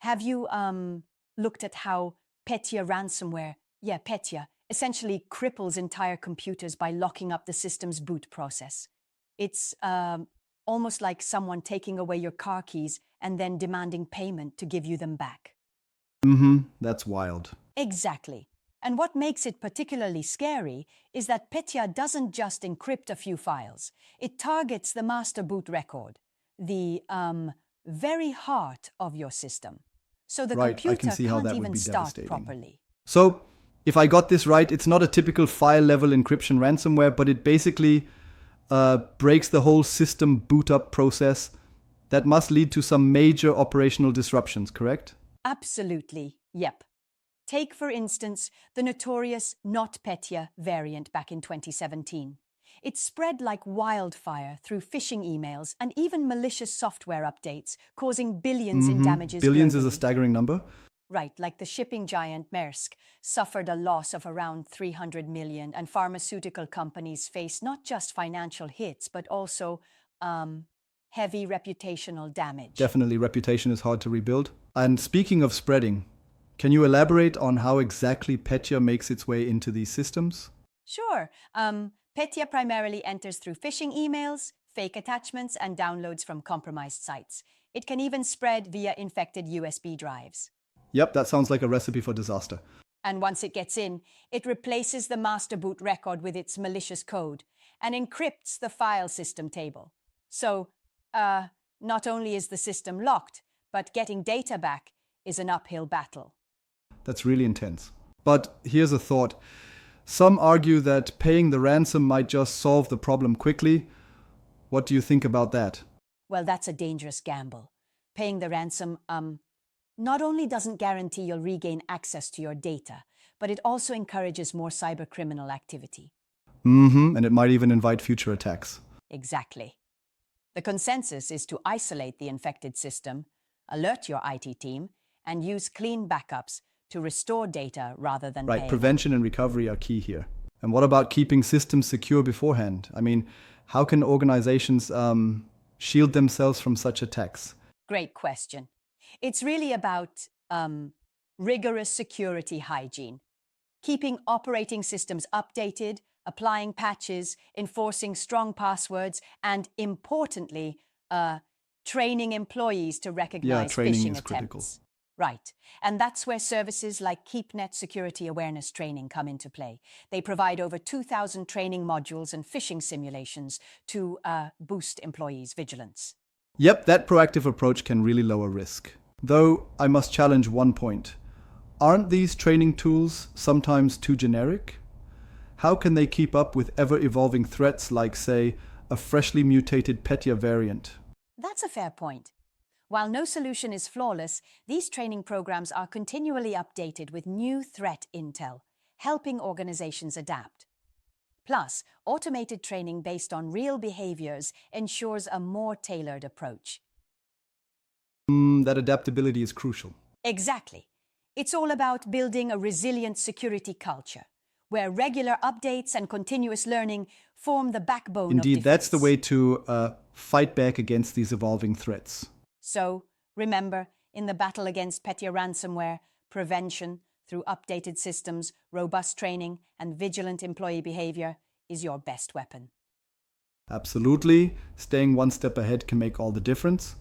Have you looked at how Petya ransomware, yeah, Petya, essentially cripples entire computers by locking up the system's boot process? It's almost like someone taking away your car keys and then demanding payment to give you them back. That's wild. Exactly. And what makes it particularly scary is that Petya doesn't just encrypt a few files. It targets the master boot record, the very heart of your system. So the Right, I can computer see how can't that would even be start devastating. properly. So, if I got this right, it's not a typical file level encryption ransomware, but it basically breaks the whole system boot up process. That must lead to some major operational disruptions, correct? Absolutely, yep. Take, for instance, the notorious NotPetya variant back in 2017. It spread like wildfire through phishing emails and even malicious software updates, causing billions in damages Billions is a globally. staggering number. Right, like the shipping giant Maersk suffered a loss of around 300 million, and pharmaceutical companies face not just financial hits, but also heavy reputational damage. Definitely, reputation is hard to rebuild. And speaking of spreading, can you elaborate on how exactly Petya makes its way into these systems? Sure. Petya primarily enters through phishing emails, fake attachments, and downloads from compromised sites. It can even spread via infected USB drives. Yep, that sounds like a recipe for disaster. And once it gets in, it replaces the master boot record with its malicious code and encrypts the file system table. So, not only is the system locked, but getting data back is an uphill battle. That's really intense. But here's a thought. Some argue that paying the ransom might just solve the problem quickly. What do you think about that? Well, that's a dangerous gamble. Paying the ransom, not only doesn't guarantee you'll regain access to your data, but it also encourages more cybercriminal activity. And it might even invite future attacks. Exactly. The consensus is to isolate the infected system, alert your IT team, and use clean backups to restore data rather than Right, paying. prevention and recovery are key here. And what about keeping systems secure beforehand? I mean, how can organizations shield themselves from such attacks? Great question. It's really about rigorous security hygiene, keeping operating systems updated, applying patches, enforcing strong passwords, and importantly, training employees to recognize training phishing is critical. attempts. Right. And that's where services like Keepnet security awareness training come into play. They provide over 2,000 training modules and phishing simulations to boost employees' vigilance. Yep, that proactive approach can really lower risk. Though I must challenge one point. Aren't these training tools sometimes too generic? How can they keep up with ever-evolving threats like, say, a freshly mutated Petya variant? That's a fair point. While no solution is flawless, these training programs are continually updated with new threat intel, helping organizations adapt. Plus, automated training based on real behaviors ensures a more tailored approach. That adaptability is crucial. Exactly. It's all about building a resilient security culture, where regular updates and continuous learning form the backbone of Indeed, defense. that's the way to fight back against these evolving threats. So, remember, in the battle against Petya ransomware, prevention through updated systems, robust training, and vigilant employee behavior is your best weapon. Absolutely, staying one step ahead can make all the difference.